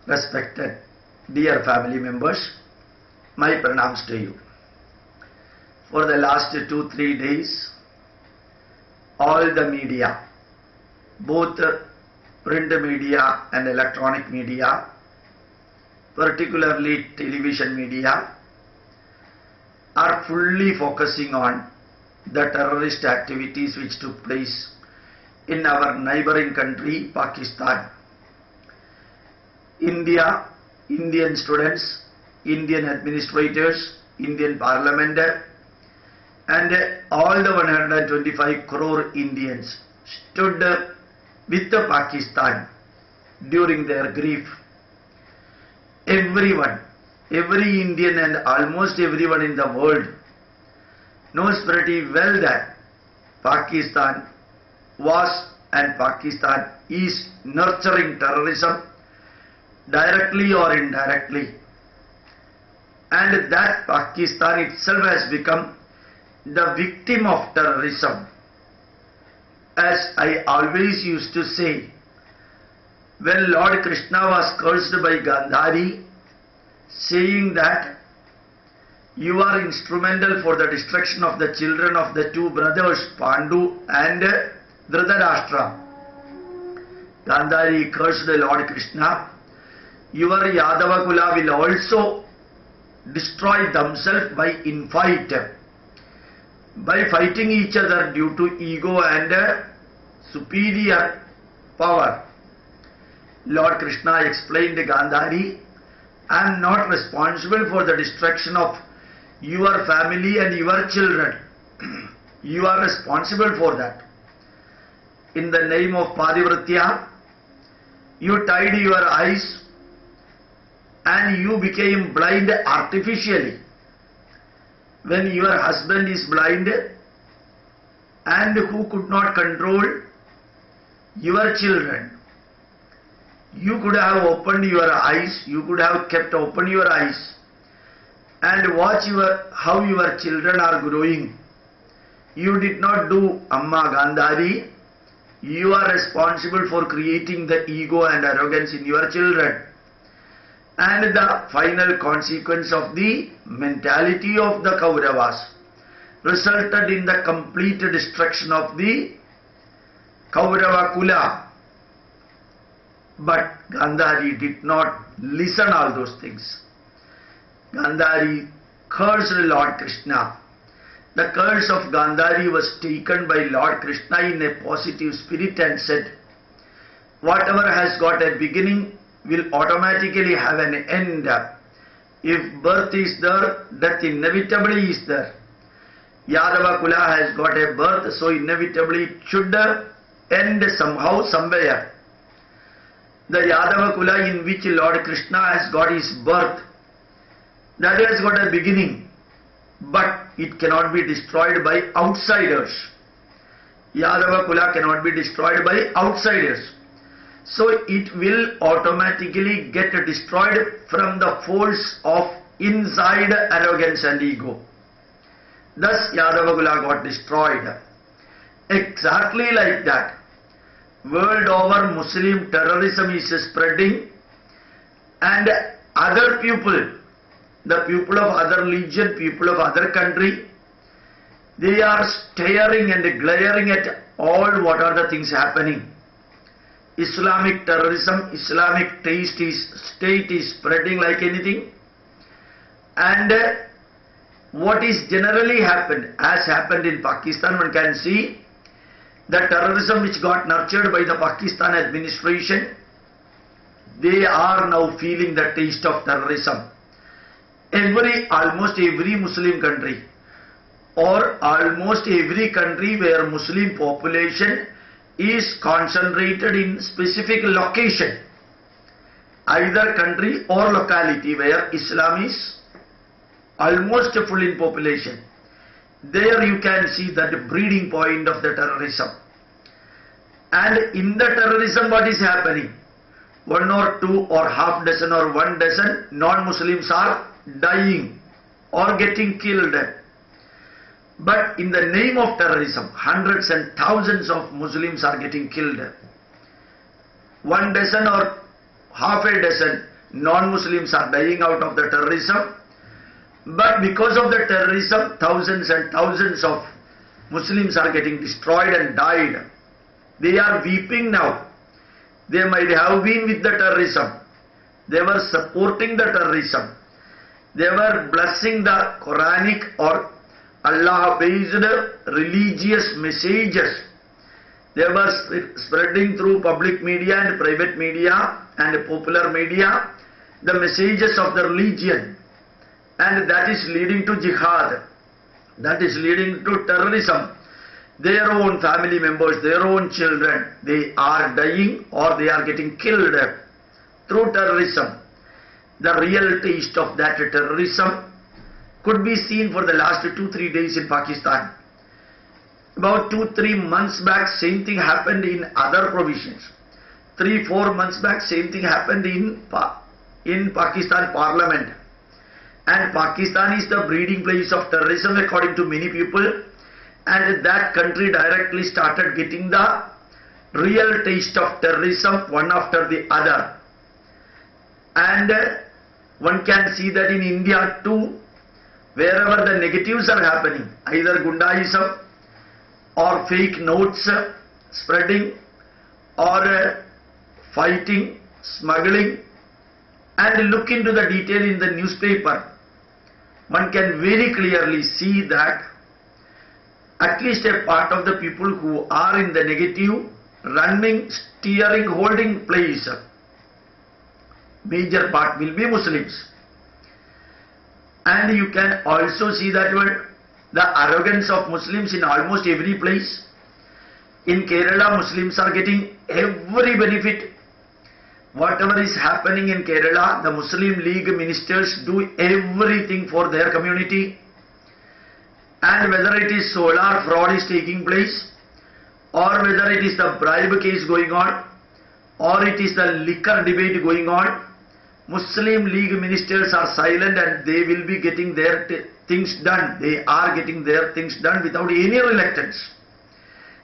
Respected dear family members, my pranams to you. For the last 2-3 days, all the media, both print media and electronic media, particularly television media, are fully focusing on the terrorist activities which took place in our neighboring country, Pakistan. India, Indian students, Indian administrators, Indian parliament, and all the 125 crore Indians stood with Pakistan during their grief. Everyone, every Indian and almost everyone in the world knows pretty well that Pakistan was and Pakistan is nurturing terrorism directly or indirectly, and that Pakistan itself has become the victim of terrorism. As I always used to say, when Lord Krishna was cursed by Gandhari, saying that you are instrumental for the destruction of the children of the two brothers Pandu and Dhritarashtra, Gandhari cursed Lord Krishna, your Yadava Kula will also destroy themselves by infight, by fighting each other due to ego and superior power. Lord Krishna explained to Gandhari, I am not responsible for the destruction of your family and your children. You are responsible for that. In the name of Padivritya, you tied your eyes and you became blind artificially. When your husband is blind and who could not control your children, you could have opened your eyes, you could have kept open your eyes and watch how your children are growing. You did not do, Amma Gandhari. You are responsible for creating the ego and arrogance in your children. And the final consequence of the mentality of the Kauravas resulted in the complete destruction of the Kaurava Kula. But Gandhari did not listen all those things. Gandhari cursed Lord Krishna. The curse of Gandhari was taken by Lord Krishna in a positive spirit and said, whatever has got a beginning will automatically have an end. If birth is there, death inevitably is there. Yadava Kula has got a birth, so inevitably it should end somehow, somewhere. The Yadava Kula in which Lord Krishna has got his birth, that has got a beginning, but it cannot be destroyed by outsiders. Yadava Kula cannot be destroyed by outsiders. So it will automatically get destroyed from the force of inside arrogance and ego. Thus Yadava Kula got destroyed. Exactly like that, world over Muslim terrorism is spreading, and other people, the people of other religion, people of other country, they are staring and glaring at all what are the things happening. Islamic terrorism, Islamic state is spreading like anything, and what is generally happened, as happened in Pakistan, one can see the terrorism which got nurtured by the Pakistan administration, they are now feeling the taste of terrorism. Almost every Muslim country, or almost every country where Muslim population is concentrated in specific location, either country or locality where Islam is almost full in population, there you can see that breeding point of the terrorism. And in the terrorism, what is happening? 1 or 2 or half dozen or 1 dozen non-Muslims are dying or getting killed. But in the name of terrorism, hundreds and thousands of Muslims are getting killed. 1 dozen or half a dozen non-Muslims are dying out of the terrorism. But because of the terrorism, thousands and thousands of Muslims are getting destroyed and died. They are weeping now. They might have been with the terrorism. They were supporting the terrorism. They were blessing the Quranic or Allah-based religious messages. They were spreading through public media and private media and popular media the messages of the religion. And that is leading to jihad. That is leading to terrorism. Their own family members, their own children, they are dying or they are getting killed through terrorism. The real taste of that terrorism could be seen for the last 2-3 days in Pakistan. About 2-3 months back, same thing happened in other provisions. 3-4 months back, same thing happened in Pakistan Parliament. And Pakistan is the breeding place of terrorism according to many people. And that country directly started getting the real taste of terrorism one after the other. And one can see that in India too, wherever the negatives are happening, either Gundaism or fake notes spreading or fighting, smuggling, and look into the detail in the newspaper, one can very clearly see that at least a part of the people who are in the negative, running, steering, holding place, major part will be Muslims. And you can also see that the arrogance of Muslims in almost every place. In Kerala, Muslims are getting every benefit. Whatever is happening in Kerala, the Muslim League ministers do everything for their community. And whether it is solar fraud is taking place, or whether it is the bribe case going on, or it is the liquor debate going on, Muslim League ministers are silent and they will be getting their things done. They are getting their things done without any reluctance.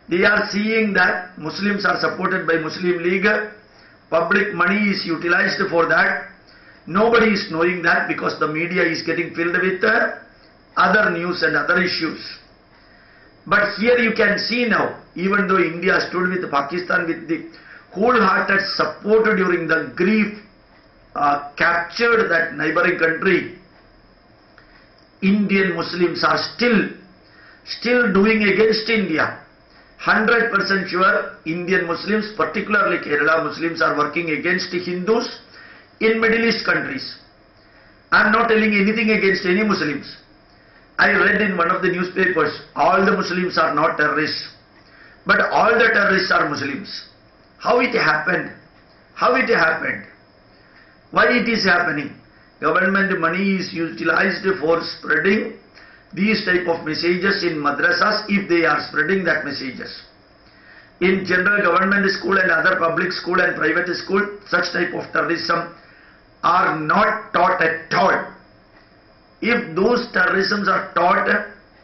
They are seeing that Muslims are supported by Muslim League. Public money is utilized for that. Nobody is knowing that because the media is getting filled with other news and other issues. But here you can see now, even though India stood with Pakistan with the wholehearted support during the grief, captured that neighboring country, Indian Muslims are still doing against India. 100% sure Indian Muslims, particularly Kerala Muslims, are working against Hindus in Middle East countries. I am not telling anything against any Muslims. I read in one of the newspapers, all the Muslims are not terrorists, but all the terrorists are Muslims. How it happened? How it happened? Why it is happening? Government money is utilized for spreading these type of messages in madrasas if they are spreading that messages. In general government school and other public school and private school, such type of terrorism are not taught at all. If those terrorisms are taught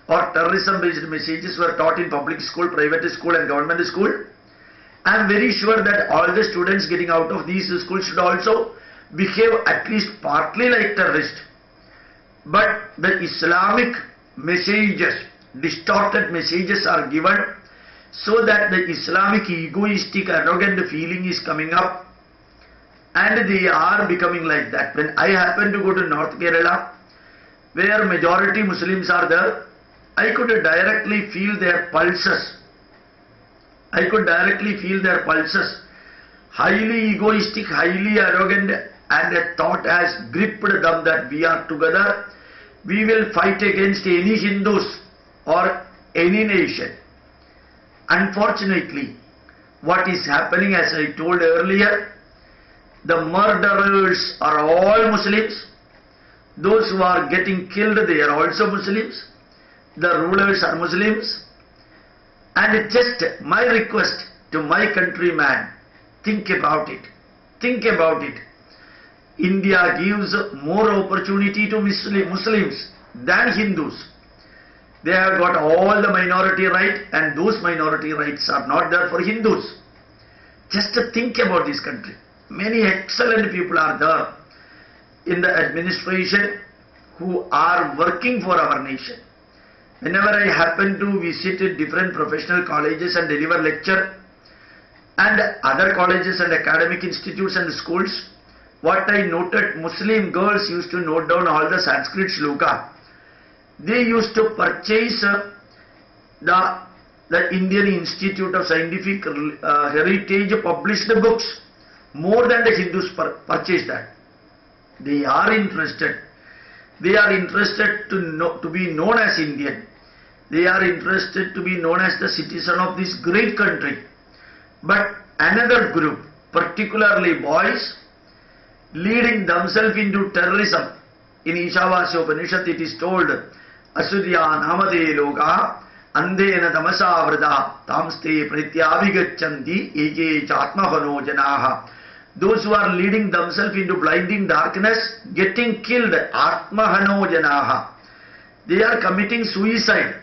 or terrorism based messages were taught in public school, private school and government school, I am very sure that all the students getting out of these schools should also behave at least partly like terrorists. But the Islamic messages, distorted messages are given so that the Islamic egoistic, arrogant feeling is coming up and they are becoming like that. When I happen to go to North Kerala, where majority Muslims are there, I could directly feel their pulses. I could directly feel their pulses. Highly egoistic, highly arrogant, and a thought has gripped them that we are together. We will fight against any Hindus or any nation. Unfortunately, what is happening, as I told earlier, the murderers are all Muslims. Those who are getting killed, they are also Muslims. The rulers are Muslims. And just my request to my countryman, think about it. Think about it. India gives more opportunity to Muslims than Hindus. They have got all the minority right, and those minority rights are not there for Hindus. Just think about this country. Many excellent people are there. in the administration who are working for our nation. Whenever I happen to visit different professional colleges and deliver lecture and other colleges and academic institutes and schools, what I noted, Muslim girls used to note down all the Sanskrit shloka. They used to purchase the Indian Institute of Scientific Heritage published books more than the Hindus purchase that. They are interested. They are interested to be known as Indian. They are interested to be known as the citizen of this great country. But another group, particularly boys, leading themselves into terrorism. In Ishavasya Upanishad it is told, Asurya namade loka andena tamasa vrada tamste pratyabhigachanti eke chatmahano janaha. Those who are leading themselves into blinding darkness, getting killed, atmahano janaha. They are committing suicide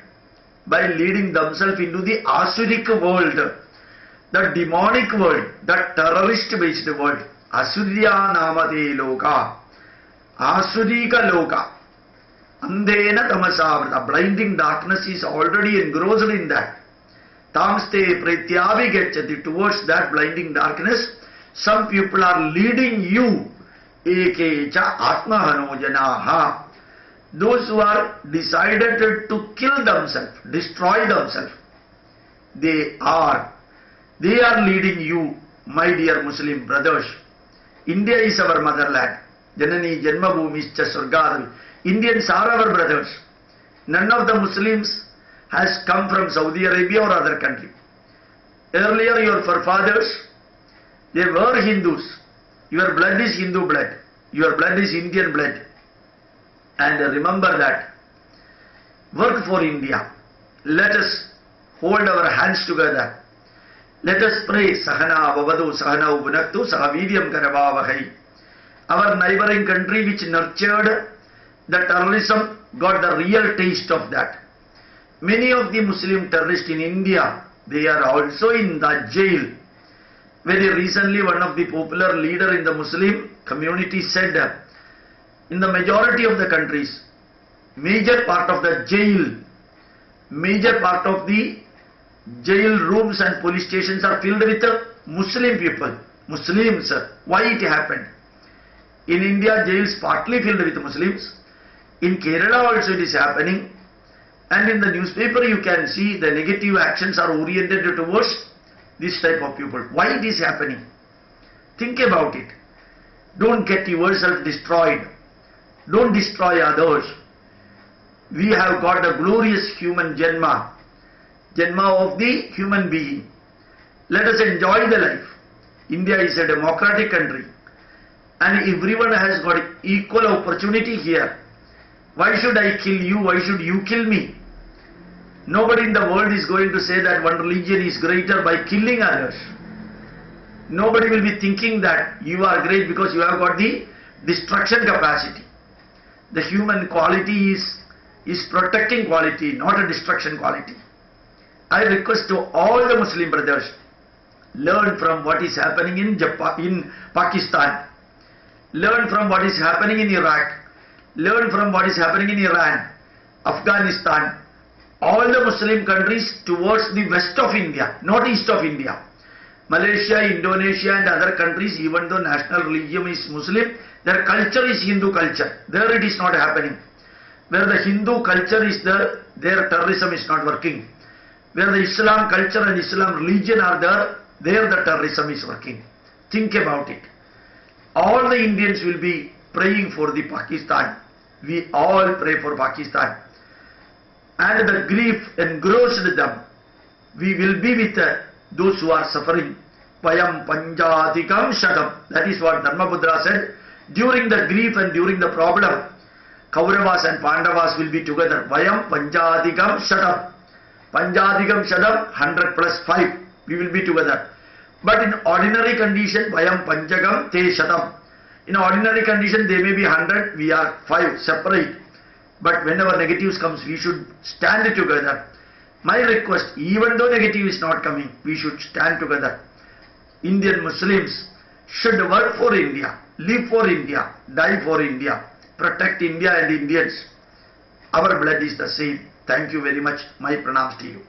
by leading themselves into the asuric world, the demonic world, the terrorist-based world. Asurya namade loka, asurika loka, andena tamasavrata. Blinding darkness is already engrossed in that. Tamste pratyabhigacchati. Towards that blinding darkness, some people are leading you. Eke cha atmahano janaha. Those who are decided to kill themselves, destroy themselves, they are leading you, my dear Muslim brothers. India is our motherland. Janani Janmabhumischa Swargadavi. Indians are our brothers. None of the Muslims has come from Saudi Arabia or other country. Earlier your forefathers, they were Hindus. Your blood is Hindu blood. Your blood is Indian blood. And remember that. Work for India. Let us hold our hands together. Let us pray. Sahana Vavadu Sahana Ubunaktu Sahavidyam Karavavahai. Our neighboring country which nurtured the terrorism got the real taste of that. Many of the Muslim terrorists in India, they are also in the jail. Very recently one of the popular leader in the Muslim community said, in the majority of the countries, major part of the jail rooms and police stations are filled with Muslim people, Muslims. Why it happened? In India, jails partly filled with Muslims. In Kerala also it is happening. And in the newspaper you can see the negative actions are oriented towards this type of people. Why it is happening? Think about it. Don't get yourself destroyed. Don't destroy others. We have got a glorious human Janma of the human being. Let us enjoy the life. India is a democratic country and everyone has got equal opportunity here. Why should I kill you? Why should you kill me? Nobody in the world is going to say that one religion is greater by killing others. Nobody will be thinking that you are great because you have got the destruction capacity. The human quality is protecting quality, not a destruction quality. I request to all the Muslim brothers, learn from what is happening in Pakistan, learn from what is happening in Iraq, learn from what is happening in Iran, Afghanistan, all the Muslim countries towards the west of India, not east of India. Malaysia, Indonesia and other countries, even though national religion is Muslim, their culture is Hindu culture. There it is not happening. Where the Hindu culture is there, their terrorism is not working. Where the Islam culture and Islam religion are there the terrorism is working. Think about it. All the Indians will be praying for the Pakistan. We all pray for Pakistan. And the grief engrossed them. We will be with those who are suffering. Vayam Panjatikam Shadam. That is what Dharmabudra said. During the grief and during the problem, Kauravas and Pandavas will be together. Vayam Panjatikam Shadam. Panjatikam Shadam, 100 plus 5. We will be together. But in ordinary condition, Vayam Panjagam Te Shadam. In ordinary condition, they may be 100, we are 5, separate. But whenever negatives comes, we should stand together. My request, even though negative is not coming, we should stand together. Indian Muslims should work for India, live for India, die for India, protect India and Indians. Our blood is the same. Thank you very much. My pranams to you.